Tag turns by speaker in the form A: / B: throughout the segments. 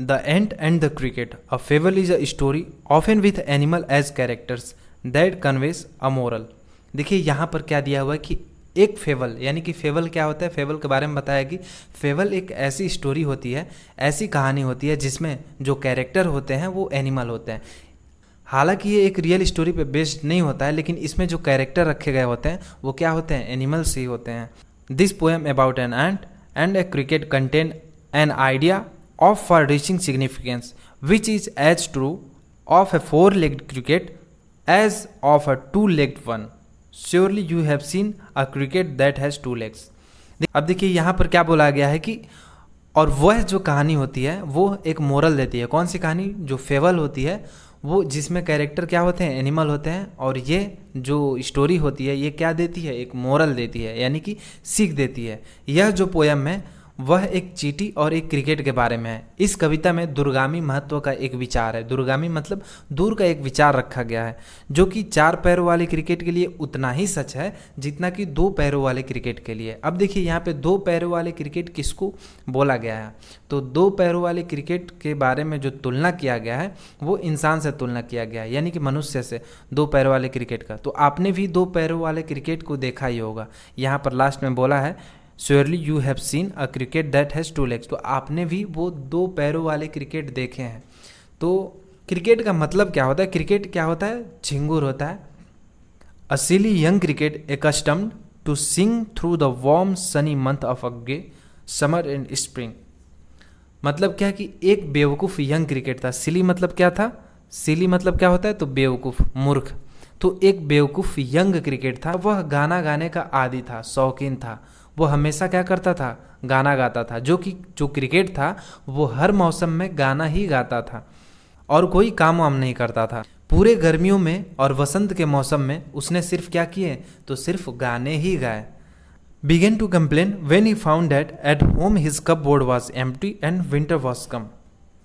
A: The Ant and the Cricket. A fable is a story often with animal as characters that conveys a moral. देखिए यहाँ पर क्या दिया हुआ है कि एक फेवल, यानी कि फेवल क्या होता है, फेवल के बारे में बताया कि फेवल एक ऐसी स्टोरी होती है, ऐसी कहानी होती है जिसमें जो कैरेक्टर होते हैं वो एनिमल होते हैं। हालांकि ये एक रियल स्टोरी पे बेस्ड नहीं होता है, लेकिन इसमें जो कैरेक्टर रखे गए होते हैं वो क्या होते हैं, एनिमल्स ही होते हैं। This poem about an ant and A cricket contain an idea of far reaching significance, which is as true of a four-legged cricket as of a two-legged one. Surely you have seen a cricket that has two legs. अब देखिए यहाँ पर क्या बोला गया है कि और वह जो कहानी होती है वो एक मोरल देती है। कौन सी कहानी? जो फेवल होती है वो, जिसमें कैरेक्टर क्या होते हैं, एनिमल होते हैं, और ये जो स्टोरी होती है ये क्या देती है, एक मोरल देती है, यानी कि सीख देती है। यह जो पोयम है वह एक चींटी और एक क्रिकेट के बारे में है। इस कविता में दूरगामी महत्व का एक विचार है। दूरगामी मतलब दूर का एक विचार रखा गया है, जो कि चार पैरों वाले क्रिकेट के लिए उतना ही सच है जितना कि दो पैरों वाले क्रिकेट के लिए। अब देखिए यहाँ पे दो पैरों वाले क्रिकेट किसको बोला गया है, तो दो पैरों वाले क्रिकेट के बारे में जो तुलना किया गया है वो इंसान से तुलना किया गया है, यानी कि मनुष्य से दो पैरों वाले क्रिकेट का। तो आपने भी दो पैरों वाले क्रिकेट को देखा ही होगा। यहाँ पर लास्ट में बोला है surely you have seen a cricket that has two legs, तो आपने भी वो दो पैरों वाले क्रिकेट देखे हैं। तो क्रिकेट का मतलब क्या होता है? क्रिकेट क्या होता है? झिंगुर होता है। A silly young cricket accustomed to sing through the warm sunny month of gay summer and spring. मतलब क्या कि एक बेवकूफ़ यंग क्रिकेट था। सिली मतलब क्या था? सिली मतलब क्या होता है? तो बेवकूफ़, मूर्ख। तो एक बेवकूफ़ यंग क्रिकेट था, वह गाना गाने का आदी था, शौकीन था। वो हमेशा क्या करता था? गाना गाता था। जो क्रिकेट था वो हर मौसम में गाना ही गाता था और कोई काम वाम नहीं करता था। पूरे गर्मियों में और वसंत के मौसम में उसने सिर्फ क्या किए? तो सिर्फ गाने ही गाए। Began to complain when he found that at home his cupboard was empty and winter was come.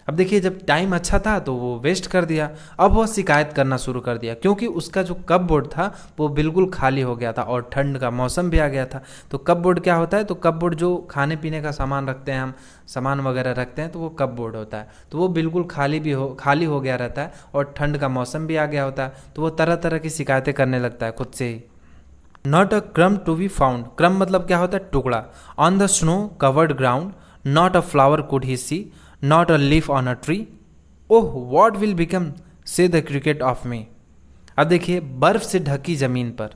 A: अब देखिए जब टाइम अच्छा था तो वो वेस्ट कर दिया, अब वह शिकायत करना शुरू कर दिया क्योंकि उसका जो कपबोर्ड था वो बिल्कुल खाली हो गया था और ठंड का मौसम भी आ गया था। तो कपबोर्ड क्या होता है? तो कपबोर्ड जो खाने पीने का सामान रखते हैं, हम सामान वगैरह रखते हैं, तो वो कपबोर्ड होता है। तो वो बिल्कुल खाली हो गया रहता है और ठंड का मौसम भी आ गया होता है। तो वो तरह तरह की शिकायतें करने लगता है खुद से ही। नॉट अ क्रम टू बी फाउंड। क्रम मतलब क्या होता है? टुकड़ा। On the snow covered ground not a flower could he see, not a leaf on a tree. Oh, what will become, say the cricket of me. अब देखिए बर्फ से ढकी जमीन पर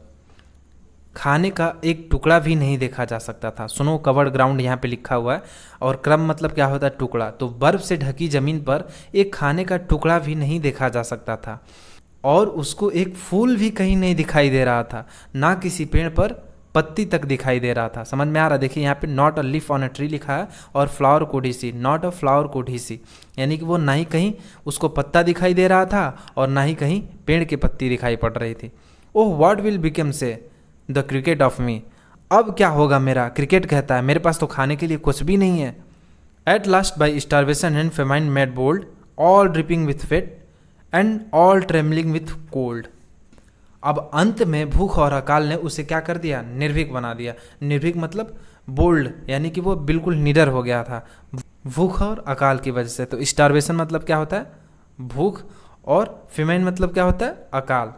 A: खाने का एक टुकड़ा भी नहीं देखा जा सकता था। स्नो कवर्ड ग्राउंड यहाँ पे लिखा हुआ है और क्रम मतलब क्या होता है? टुकड़ा। तो बर्फ से ढकी जमीन पर एक खाने का टुकड़ा भी नहीं देखा जा सकता था और उसको एक फूल भी कहीं नहीं दिखाई दे रहा था, ना किसी पेड़ पर पत्ती तक दिखाई दे रहा था। समझ में आ रहा? देखिए यहाँ पे not a leaf on a tree लिखा है और flower could he see, not a flower could he see, यानी कि वो ना ही कहीं उसको पत्ता दिखाई दे रहा था और ना ही कहीं पेड़ की पत्ती दिखाई पड़ रही थी। ओह व्हाट विल बिकम से द क्रिकेट ऑफ मी। अब क्या होगा मेरा? क्रिकेट कहता है मेरे पास तो खाने के लिए कुछ भी नहीं है। At last by starvation and famine made bold, all dripping with sweat and all trembling with cold. अब अंत में भूख और अकाल ने उसे क्या कर दिया? निर्भीक बना दिया। निर्भीक मतलब बोल्ड, यानी कि वो बिल्कुल निडर हो गया था भूख और अकाल की वजह से। तो स्टारवेशन मतलब क्या होता है? भूख, और फेमाइन मतलब क्या होता है? अकाल।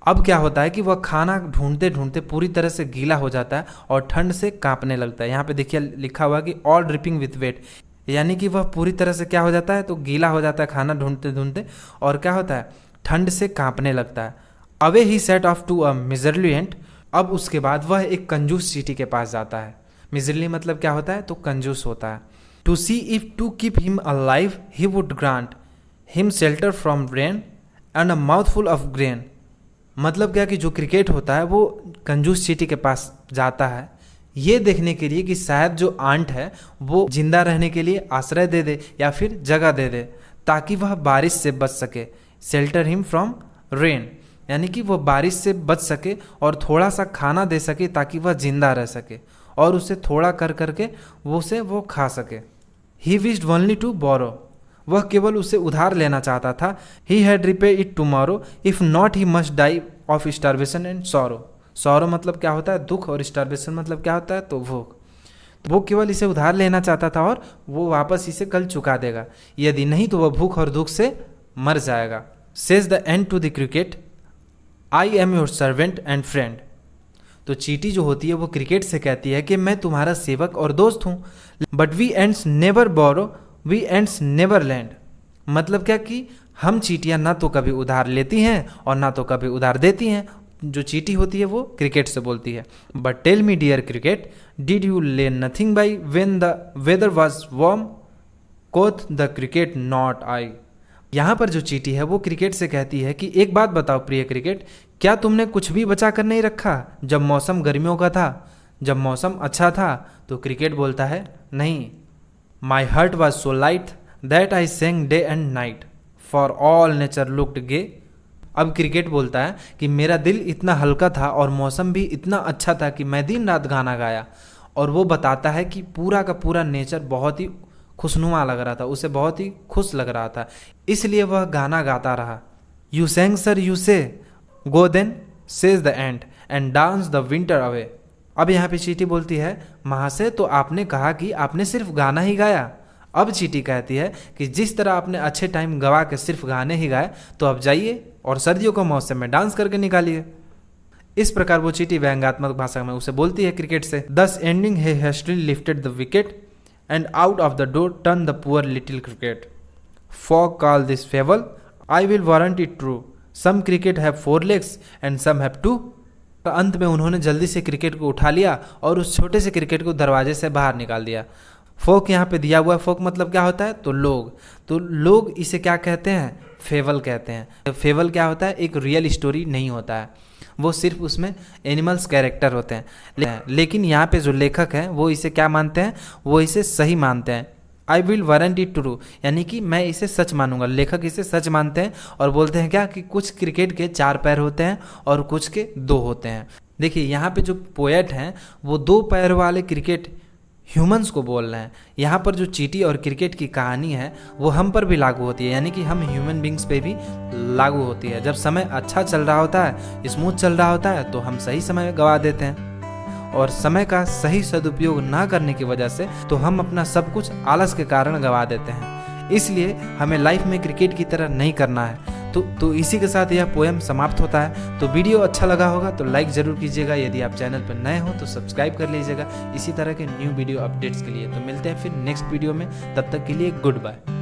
A: अब क्या होता है कि वह खाना ढूंढते ढूंढते पूरी तरह से गीला हो जाता है और ठंड से कांपने लगता है। यहाँ पे देखिए लिखा हुआ है कि ऑल ड्रिपिंग विथ वेट, यानी कि वह पूरी तरह से क्या हो जाता है? तो गीला हो जाता है खाना ढूंढते ढूंढते, और क्या होता है? ठंड से कांपने लगता है। Away he set off to a miserly ant. अब उसके बाद वह एक कंजूस चींटी के पास जाता है। मिजरली मतलब क्या होता है? तो कंजूस होता है। To see if to keep him alive he would grant him shelter from rain and a mouthful of grain. मतलब क्या कि जो क्रिकेट होता है वो कंजूस चींटी के पास जाता है ये देखने के लिए कि शायद जो आंट है वो जिंदा रहने के लिए आश्रय दे दे या फिर जगह दे दे ताकि वह बारिश से बच सके। शेल्टर हिम फ्रॉम रेन, यानी कि वो बारिश से बच सके और थोड़ा सा खाना दे सके ताकि वह जिंदा रह सके और उसे थोड़ा कर करके वो खा सके। He wished only to borrow. वह केवल उसे उधार लेना चाहता था। He had repay it tomorrow if not he must die of starvation and sorrow. Sorrow मतलब क्या होता है? दुख, और स्टारवेशन मतलब क्या होता है? तो भूख। वो केवल इसे उधार लेना चाहता था और वो वापस इसे कल चुका देगा, यदि नहीं तो वह भूख और दुख से मर जाएगा। Says the ant to the cricket, I am your servant and friend. तो चींटी जो होती है वो क्रिकेट से कहती है कि मैं तुम्हारा सेवक और दोस्त हूँ। But we ants never borrow, we ants never lend. मतलब क्या कि हम चींटियाँ ना तो कभी उधार लेती हैं और ना तो कभी उधार देती हैं। जो चींटी होती है वो क्रिकेट से बोलती है, but tell me dear cricket, did you lay nothing by when the weather was warm, quoth the cricket not I. यहाँ पर जो चींटी है वो क्रिकेट से कहती है कि एक बात बताओ प्रिय क्रिकेट, क्या तुमने कुछ भी बचा कर नहीं रखा जब मौसम गर्मियों का था, जब मौसम अच्छा था? तो क्रिकेट बोलता है नहीं, my heart was so light that I sang day and night, for all nature looked gay. अब क्रिकेट बोलता है कि मेरा दिल इतना हल्का था और मौसम भी इतना अच्छा था कि मैं दिन रात गाना गाया। और वो बताता है कि पूरा का पूरा नेचर बहुत ही खुशनुमा लग रहा था, उसे बहुत ही खुश लग रहा था, इसलिए वह गाना गाता रहा। You Seng sir you say, go then says the ant dance the winter away. अब यहाँ पे चींटी बोलती है, महाशय तो आपने कहा कि आपने सिर्फ गाना ही गाया। अब चींटी कहती है कि जिस तरह आपने अच्छे टाइम गवा के सिर्फ गाने ही गाए, तो अब जाइए और सर्दियों के मौसम में डांस करके निकालिए। इस प्रकार वो चींटी व्यंग्यात्मक भाषा में उसे बोलती है क्रिकेट से। Thus ending he hastily lifted the wicket and out of the door turned the poor little cricket, folks call this fable, I will warrant it true, some cricket have 4 legs and some have 2। अंत में उन्होंने जल्दी से cricket को उठा लिया और उस छोटे से क्रिकेट को दरवाजे से बाहर निकाल दिया। फोक यहाँ पे दिया हुआ है। फोक मतलब क्या होता है? तो लोग इसे क्या कहते हैं? फेबल कहते हैं। फेबल क्या होता है? एक रियल स्टोरी नहीं होता है, वो सिर्फ उसमें एनिमल्स कैरेक्टर होते हैं। लेकिन यहाँ पे जो लेखक हैं वो इसे क्या मानते हैं? वो इसे सही मानते हैं। आई विल वारंट इट ट्रू, यानी कि मैं इसे सच मानूंगा। लेखक इसे सच मानते हैं और बोलते हैं क्या कि कुछ क्रिकेट के 4 पैर होते हैं और कुछ के 2 होते हैं। देखिए यहाँ पे जो पोएट हैं वो 2 पैर वाले क्रिकेट ह्यूमंस को बोल रहे हैं। यहाँ पर जो चींटी और क्रिकेट की कहानी है वो हम पर भी लागू होती है, यानी कि हम ह्यूमन बींग्स पे भी लागू होती है। जब समय अच्छा चल रहा होता है, स्मूथ चल रहा होता है, तो हम सही समय गवा देते हैं और समय का सही सदुपयोग ना करने की वजह से तो हम अपना सब कुछ आलस के कारण गवा देते हैं। इसलिए हमें लाइफ में क्रिकेट की तरह नहीं करना है। तो इसी के साथ यह पोएम समाप्त होता है। तो वीडियो अच्छा लगा होगा तो लाइक ज़रूर कीजिएगा। यदि आप चैनल पर नए हो तो सब्सक्राइब कर लीजिएगा इसी तरह के न्यू वीडियो अपडेट्स के लिए। तो मिलते हैं फिर नेक्स्ट वीडियो में, तब तक के लिए गुड बाय।